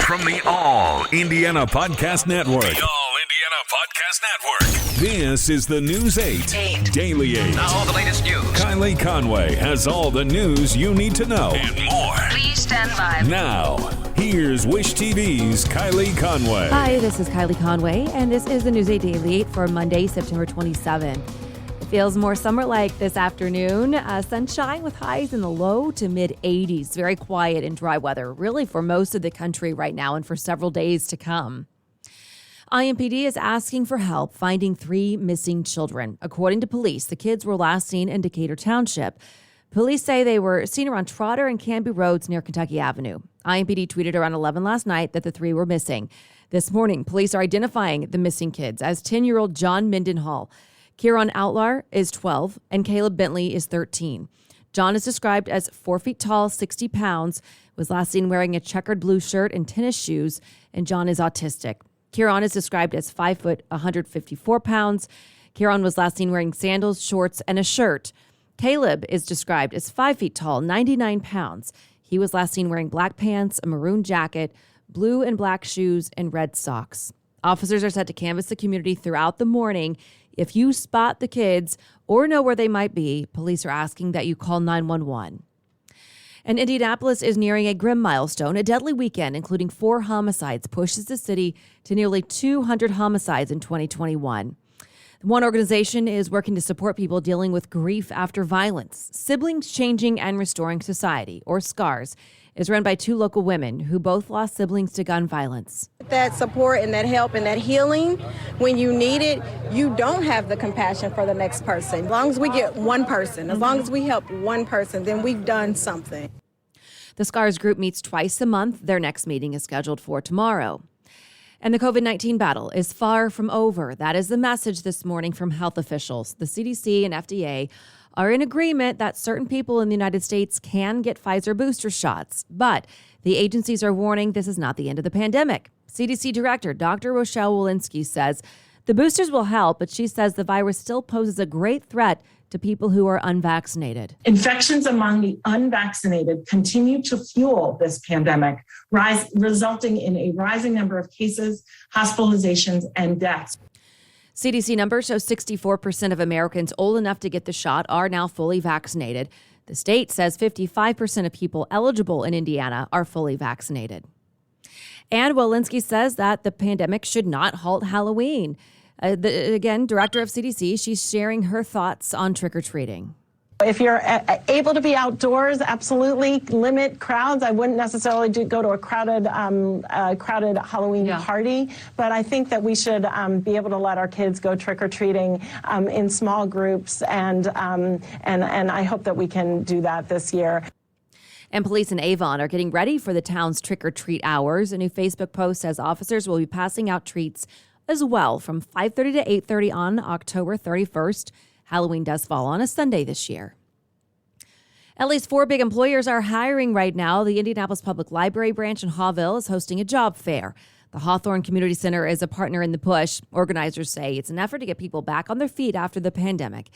From the All Indiana Podcast Network. The All Indiana Podcast Network. This is the News 8 Daily 8. Now all the latest news. Kylie Conway has all the news you need to know. And more. Please stand by. Now, here's Wish TV's Kylie Conway. Hi, this is Kylie Conway, and this is the News 8 Daily 8 for Monday, September 27. It feels more summer-like this afternoon. Sunshine with highs in the low to mid-80s. Very quiet and dry weather, really for most of the country right now and for several days to come. IMPD is asking for help finding 3 missing children. According to police, the kids were last seen in Decatur Township. Police say they were seen around Trotter and Canby Roads near Kentucky Avenue. IMPD tweeted around 11 last night that the 3 were missing. This morning, police are identifying the missing kids as 10-year-old John Mendenhall. Kieran Outlar is 12 and Caleb Bentley is 13. John is described as 4 feet tall, 60 pounds, was last seen wearing a checkered blue shirt and tennis shoes, and John is autistic. Kieran is described as 5 foot, 154 pounds. Kieran was last seen wearing sandals, shorts, and a shirt. Caleb is described as 5 feet tall, 99 pounds. He was last seen wearing black pants, a maroon jacket, blue and black shoes, and red socks. Officers are set to canvass the community throughout the morning. If you spot the kids or know where they might be, police are asking that you call 911. And Indianapolis is nearing a grim milestone. A deadly weekend, including 4 homicides, pushes the city to nearly 200 homicides in 2021. One organization is working to support people dealing with grief after violence. Siblings Changing and Restoring Society, or SCARS, is run by 2 local women who both lost siblings to gun violence. That support and that help and that healing, when you need it, you don't have the compassion for the next person. As long as we get one person, as long as we help one person, then we've done something. The SCARS group meets twice a month. Their next meeting is scheduled for tomorrow. And the COVID-19 battle is far from over. That is the message this morning from health officials. The CDC and FDA are in agreement that certain people in the United States can get Pfizer booster shots. But the agencies are warning this is not the end of the pandemic. CDC Director Dr. Rochelle Walensky says the boosters will help, but she says the virus still poses a great threat to people who are unvaccinated. Infections among the unvaccinated continue to fuel this pandemic, resulting in a rising number of cases, hospitalizations, and deaths. CDC numbers show 64% of Americans old enough to get the shot are now fully vaccinated. The state says 55% of people eligible in Indiana are fully vaccinated. And Walensky says that the pandemic should not halt Halloween. Again, director of CDC, she's sharing her thoughts on trick-or-treating. If you're able to be outdoors, absolutely limit crowds. I wouldn't necessarily go to a crowded Halloween party, but I think that we should be able to let our kids go trick-or-treating in small groups, and I hope that we can do that this year. And police in Avon are getting ready for the town's trick-or-treat hours. A new Facebook post says officers will be passing out treats as well from 5:30 to 8:30 on October 31st. Halloween does fall on a Sunday this year. At least 4 big employers are hiring right now. The Indianapolis Public Library branch in Hawville is hosting a job fair. The Hawthorne Community Center is a partner in the push. Organizers say it's an effort to get people back on their feet after the pandemic.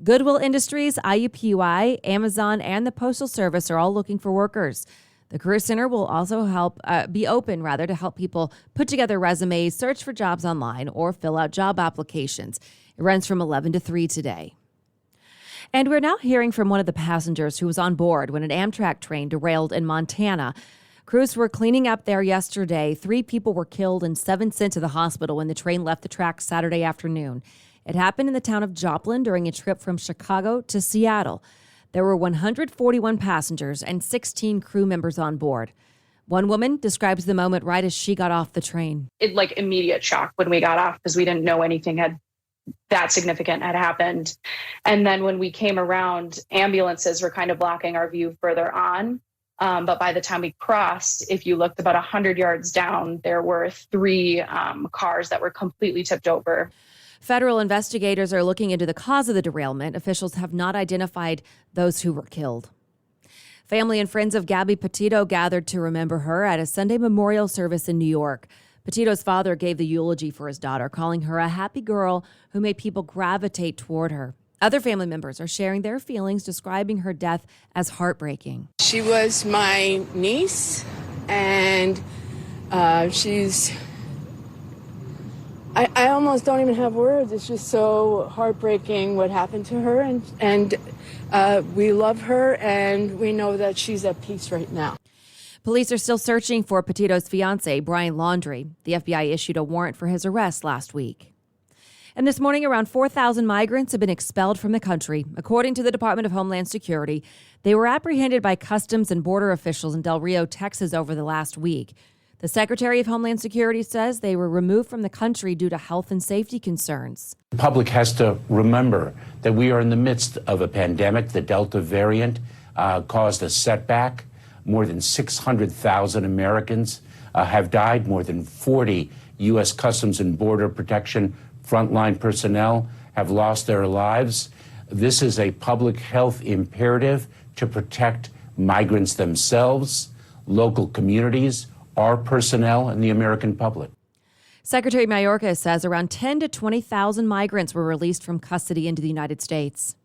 Goodwill Industries, IUPUI, Amazon, and the Postal Service are all looking for workers. The Career Center will also be open to help people put together resumes, search for jobs online, or fill out job applications. It runs from 11 to 3 today. And we're now hearing from one of the passengers who was on board when an Amtrak train derailed in Montana. Crews were cleaning up there yesterday. 3 people were killed and 7 sent to the hospital when the train left the tracks Saturday afternoon. It happened in the town of Joplin during a trip from Chicago to Seattle. There were 141 passengers and 16 crew members on board. One woman describes the moment right as she got off the train. Immediate shock when we got off because we didn't know anything that significant had happened. And then when we came around, ambulances were kind of blocking our view further on. But by the time we crossed, if you looked about 100 yards down, there were 3 cars that were completely tipped over. Federal investigators are looking into the cause of the derailment. Officials have not identified those who were killed. Family and friends of Gabby Petito gathered to remember her at a Sunday memorial service in New York. Petito's father gave the eulogy for his daughter, calling her a happy girl who made people gravitate toward her. Other family members are sharing their feelings, describing her death as heartbreaking. She was my niece, and I almost don't even have words. It's just so heartbreaking what happened to her, and we love her, and we know that she's at peace right now. Police are still searching for Petito's fiancé, Brian Laundrie. The FBI issued a warrant for his arrest last week. And this morning, around 4,000 migrants have been expelled from the country. According to the Department of Homeland Security, they were apprehended by Customs and Border officials in Del Rio, Texas over the last week. The Secretary of Homeland Security says they were removed from the country due to health and safety concerns. The public has to remember that we are in the midst of a pandemic. The Delta variant caused a setback. More than 600,000 Americans have died. More than 40 U.S. Customs and Border Protection frontline personnel have lost their lives. This is a public health imperative to protect migrants themselves, local communities, our personnel, and the American public. Secretary Mayorkas says around 10 to 20,000 migrants were released from custody into the United States.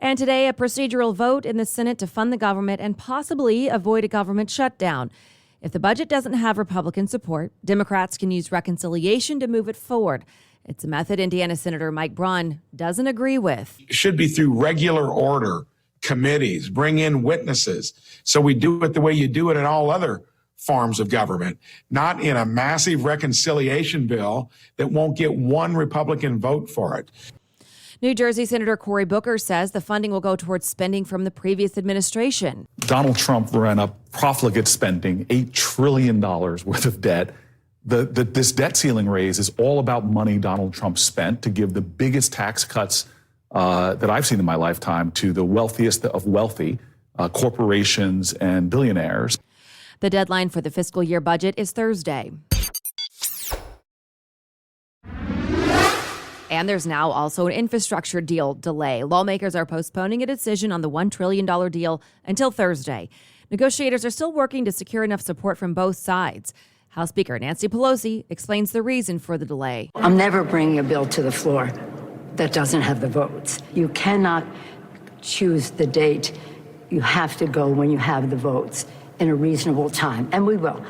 And today, a procedural vote in the Senate to fund the government and possibly avoid a government shutdown. If the budget doesn't have Republican support, Democrats can use reconciliation to move it forward. It's a method Indiana Senator Mike Braun doesn't agree with. It should be through regular order, committees, bring in witnesses. So we do it the way you do it in all other forms of government, not in a massive reconciliation bill that won't get one Republican vote for it. New Jersey Senator Cory Booker says the funding will go towards spending from the previous administration. Donald Trump ran up profligate spending, $8 trillion worth of debt. This debt ceiling raise is all about money Donald Trump spent to give the biggest tax cuts that I've seen in my lifetime to the wealthiest of wealthy corporations and billionaires. The deadline for the fiscal year budget is Thursday. And there's now also an infrastructure deal delay. Lawmakers are postponing a decision on the $1 trillion deal until Thursday. Negotiators are still working to secure enough support from both sides. House Speaker Nancy Pelosi explains the reason for the delay. I'm never bringing a bill to the floor that doesn't have the votes. You cannot choose the date. You have to go when you have the votes in a reasonable time, and we will.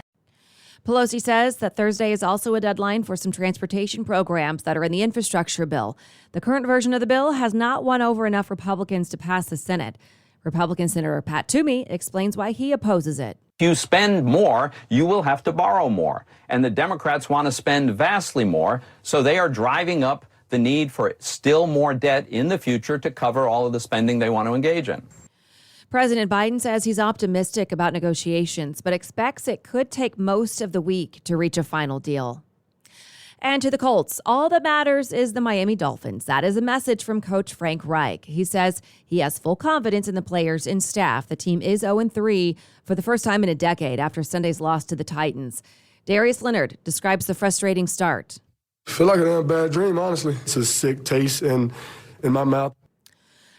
Pelosi says that Thursday is also a deadline for some transportation programs that are in the infrastructure bill. The current version of the bill has not won over enough Republicans to pass the Senate. Republican Senator Pat Toomey explains why he opposes it. If you spend more, you will have to borrow more. And the Democrats want to spend vastly more, so they are driving up the need for still more debt in the future to cover all of the spending they want to engage in. President Biden says he's optimistic about negotiations, but expects it could take most of the week to reach a final deal. And to the Colts, all that matters is the Miami Dolphins. That is a message from Coach Frank Reich. He says he has full confidence in the players and staff. The team is 0-3 for the first time in a decade after Sunday's loss to the Titans. Darius Leonard describes the frustrating start. I feel like a damn bad dream, honestly. It's a sick taste in my mouth.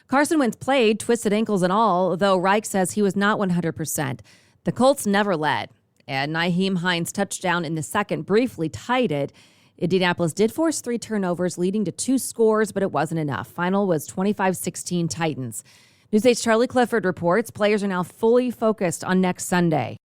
Carson Wentz played, twisted ankles and all, though Reich says he was not 100%. The Colts never led, and Nyheim Hines' touchdown in the second briefly tied it. Indianapolis did force 3 turnovers, leading to 2 scores, but it wasn't enough. Final was 25-16 Titans. News 8's Charlie Clifford reports players are now fully focused on next Sunday.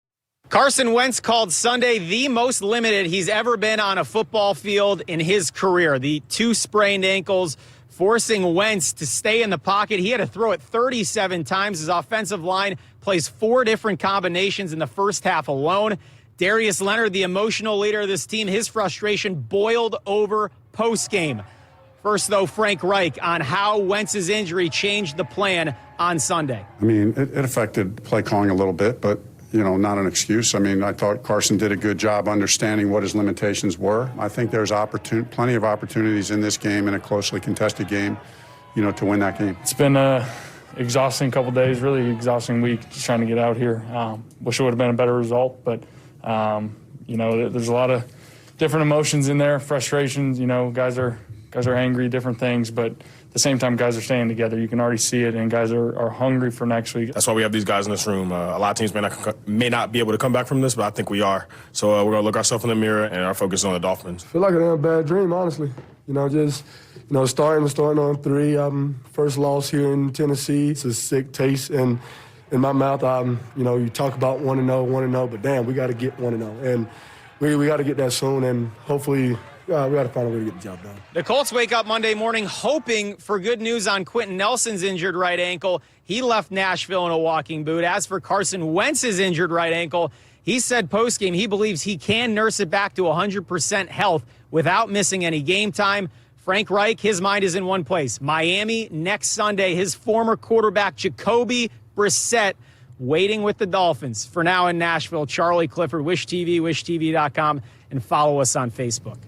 Carson Wentz called Sunday the most limited he's ever been on a football field in his career. The 2 sprained ankles forcing Wentz to stay in the pocket. He had to throw it 37 times. His offensive line plays 4 different combinations in the first half alone. Darius Leonard, the emotional leader of this team, his frustration boiled over postgame. First, though, Frank Reich on how Wentz's injury changed the plan on Sunday. I mean, it affected play calling a little bit, but not an excuse. I mean, I thought Carson did a good job understanding what his limitations were. I think there's plenty of opportunities in this game, in a closely contested game, to win that game. It's been an exhausting couple days, really exhausting week just trying to get out here. Wish it would have been a better result, but, there's a lot of different emotions in there, frustrations, guys are angry, different things, but at the same time, guys are staying together. You can already see it, and guys are hungry for next week. That's why we have these guys in this room. A lot of teams may not be able to come back from this, but I think we are. So we're going to look ourselves in the mirror, and our focus is on the Dolphins. I feel like a damn bad dream, honestly. Starting on 3. First loss here in Tennessee. It's a sick taste in my mouth. You talk about 1-0, but damn, we got to get 1-0. And we got to get that soon, and hopefully we got to find a way to get the job done. The Colts wake up Monday morning hoping for good news on Quentin Nelson's injured right ankle. He left Nashville in a walking boot. As for Carson Wentz's injured right ankle, he said postgame he believes he can nurse it back to 100% health without missing any game time. Frank Reich, his mind is in one place. Miami next Sunday. His former quarterback, Jacoby Brissett, waiting with the Dolphins. For now in Nashville, Charlie Clifford, Wish TV, wishtv.com, and follow us on Facebook.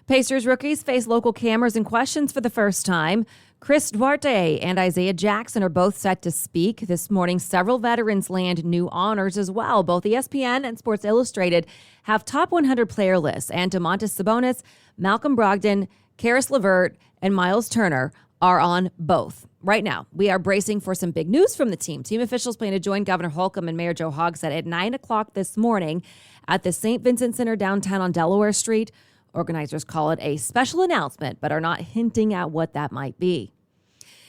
Pacers rookies face local cameras and questions for the first time. Chris Duarte and Isaiah Jackson are both set to speak. This morning, several veterans land new honors as well. Both ESPN and Sports Illustrated have top 100 player lists, and Domantas Sabonis, Malcolm Brogdon, Karis LeVert, and Miles Turner are on both. Right now, we are bracing for some big news from the team. Team officials plan to join Governor Holcomb and Mayor Joe Hogsett at 9 o'clock this morning at the St. Vincent Center downtown on Delaware Street. Organizers call it a special announcement, but are not hinting at what that might be.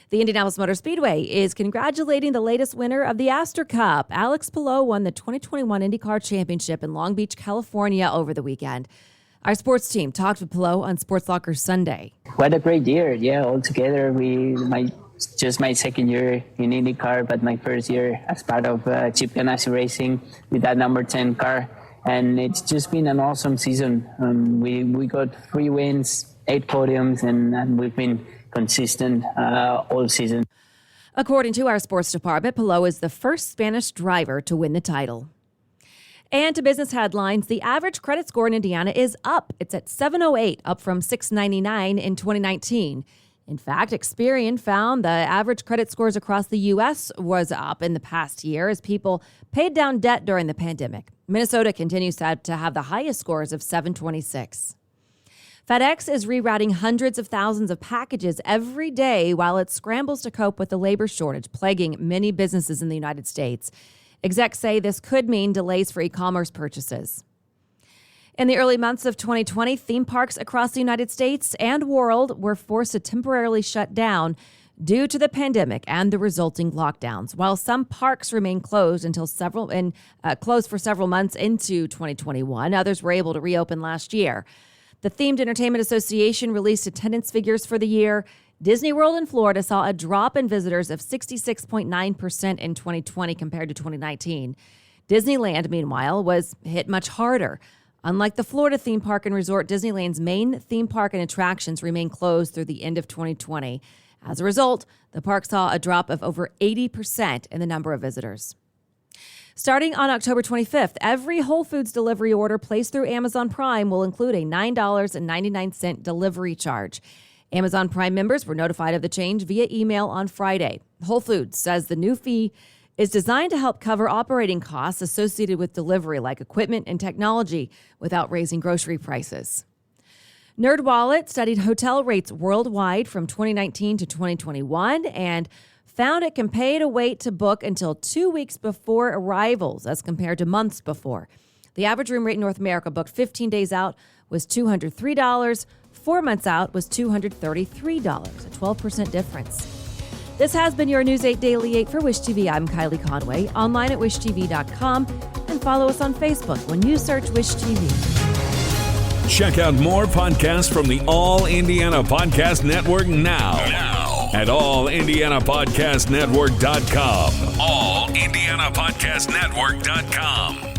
The Indianapolis Motor Speedway is congratulating the latest winner of the Astor Cup. Alex Palou won the 2021 IndyCar Championship in Long Beach, California over the weekend. Our sports team talked with Palou on Sports Locker Sunday. What a great year. Yeah, altogether, my second year in IndyCar, but my first year as part of Chip Ganassi Racing with that number 10 car. And it's just been an awesome season. We got 3 wins, 8 podiums, and we've been consistent all season. According to our sports department, Palou is the first Spanish driver to win the title. And to business headlines, the average credit score in Indiana is up. It's at 708, up from 699 in 2019. In fact, Experian found the average credit scores across the U.S. was up in the past year as people paid down debt during the pandemic. Minnesota continues to have the highest scores of 726. FedEx is rerouting hundreds of thousands of packages every day while it scrambles to cope with the labor shortage plaguing many businesses in the United States. Execs say this could mean delays for e-commerce purchases. In the early months of 2020, theme parks across the United States and world were forced to temporarily shut down due to the pandemic and the resulting lockdowns. While some parks remain closed closed for several months into 2021, others were able to reopen last year. The Themed Entertainment Association released attendance figures for the year. Disney World in Florida saw a drop in visitors of 66.9% in 2020 compared to 2019. Disneyland, meanwhile, was hit much harder. Unlike the Florida theme park and resort, Disneyland's main theme park and attractions remain closed through the end of 2020. As a result, the park saw a drop of over 80% in the number of visitors. Starting on October 25th, every Whole Foods delivery order placed through Amazon Prime will include a $9.99 delivery charge. Amazon Prime members were notified of the change via email on Friday. Whole Foods says the new fee is designed to help cover operating costs associated with delivery, like equipment and technology, without raising grocery prices. NerdWallet studied hotel rates worldwide from 2019 to 2021 and found it can pay to wait to book until 2 weeks before arrivals as compared to months before. The average room rate in North America booked 15 days out was $203. 4 months out was $233, a 12% difference. This has been your News 8 Daily 8 for Wish TV. I'm Kylie Conway, online at wishtv.com, and follow us on Facebook when you search Wish TV. Check out more podcasts from the All Indiana Podcast Network now at allindianapodcastnetwork.com. allindianapodcastnetwork.com.